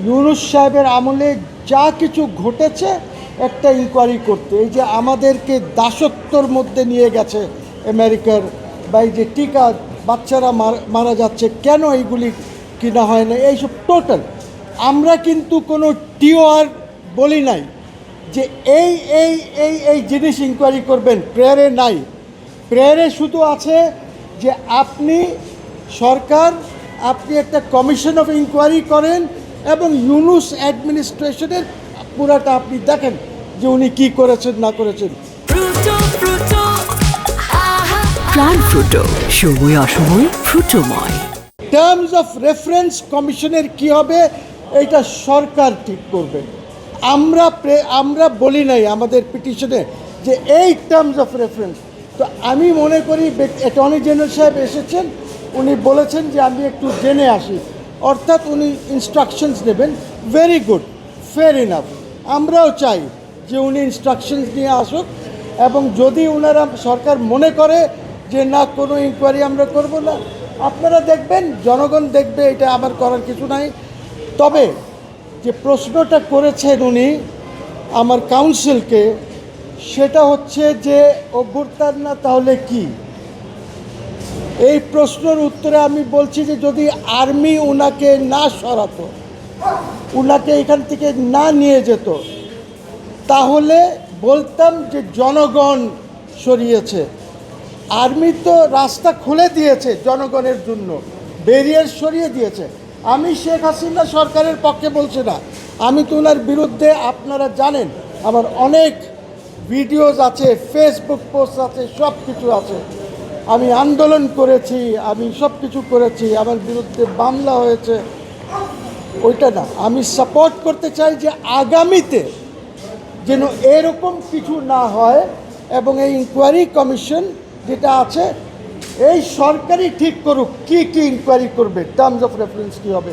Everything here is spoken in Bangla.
ইউনূস সাহেবের আমলে যা কিছু ঘটেছে একটা ইনকোয়ারি করতে। এই যে আমাদেরকে দাসত্বর মধ্যে নিয়ে গেছে আমেরিকার, বা এই যে টিকা বাচ্চারা মারা যাচ্ছে, কেন এইগুলি কিনা হয় না, এইসব টোটাল। আমরা কিন্তু কোনো টিওআর বলি নাই যে এই এই এই এই জিনিস ইনকোয়ারি করবেন, প্রেয়ারে নাই। প্রেয়ারে শুধু আছে যে আপনি সরকার, আপনি একটা কমিশন অফ ইনকোয়ারি করেন এবং ইউনূস অ্যাডমিনিস্ট্রেশনের পুরাটা আপনি দেখেন যে উনি কী করেছেন না করেছেন। প্রাণ ফ্রুটো, সময় অসময় ফ্রুটোময়। টার্মস অফ রেফারেন্স কমিশনের কি হবে এটা সরকার ঠিক করবে। আমরা বলি নাই আমাদের পিটিশনে যে এই টার্মস অফ রেফারেন্স। তো আমি মনে করি অ্যাটর্নি জেনারেল সাহেব এসেছেন, উনি বলেছেন যে আমি একটু জেনে আসি, অর্থাৎ উনি ইনস্ট্রাকশনস দেবেন। Very good, fair enough. আমরাও চাই যে উনি ইনস্ট্রাকশনস নিয়ে আসুক, এবং যদি ওনারা সরকার মনে করে যে না কোনো ইনকোয়ারি আমরা করব না, আপনারা দেখবেন, জনগণ দেখবে, এটা আমার করার কিছু নাই। তবে যে প্রশ্নটা করেছেন উনি আমার কাউন্সিলকে, সেটা হচ্ছে যে অভ্যুত্থান না তাহলে কি? এই প্রশ্নের উত্তরে আমি বলছি যে যদি আর্মি ওনাকে না সরাতো, ওনাকে এখান থেকে না নিয়ে যেত, তাহলে বলতাম যে জনগণ সরিয়েছে। আর্মি তো রাস্তা খুলে দিয়েছে জনগণের জন্য, ব্যারিয়ার সরিয়ে দিয়েছে। আমি শেখ হাসিনা সরকারের পক্ষে বলছি না, আমি তো ওনার বিরুদ্ধে, আপনারা জানেন আমার অনেক ভিডিওস আছে, ফেসবুক পোস্ট আছে, সব কিছু আছে। আমি আন্দোলন করেছি, আমি সব কিছু করেছি, আমার বিরুদ্ধে মামলা হয়েছে, ওইটা না। আমি সাপোর্ট করতে চাই যে আগামীতে যেন এরকম কিছু না হয়, এবং এই ইনকোয়ারি কমিশন যেটা আছে এই সরকারই ঠিক করুক কী কী ইনকোয়ারি করবে, টার্মস অফ রেফারেন্স কী হবে।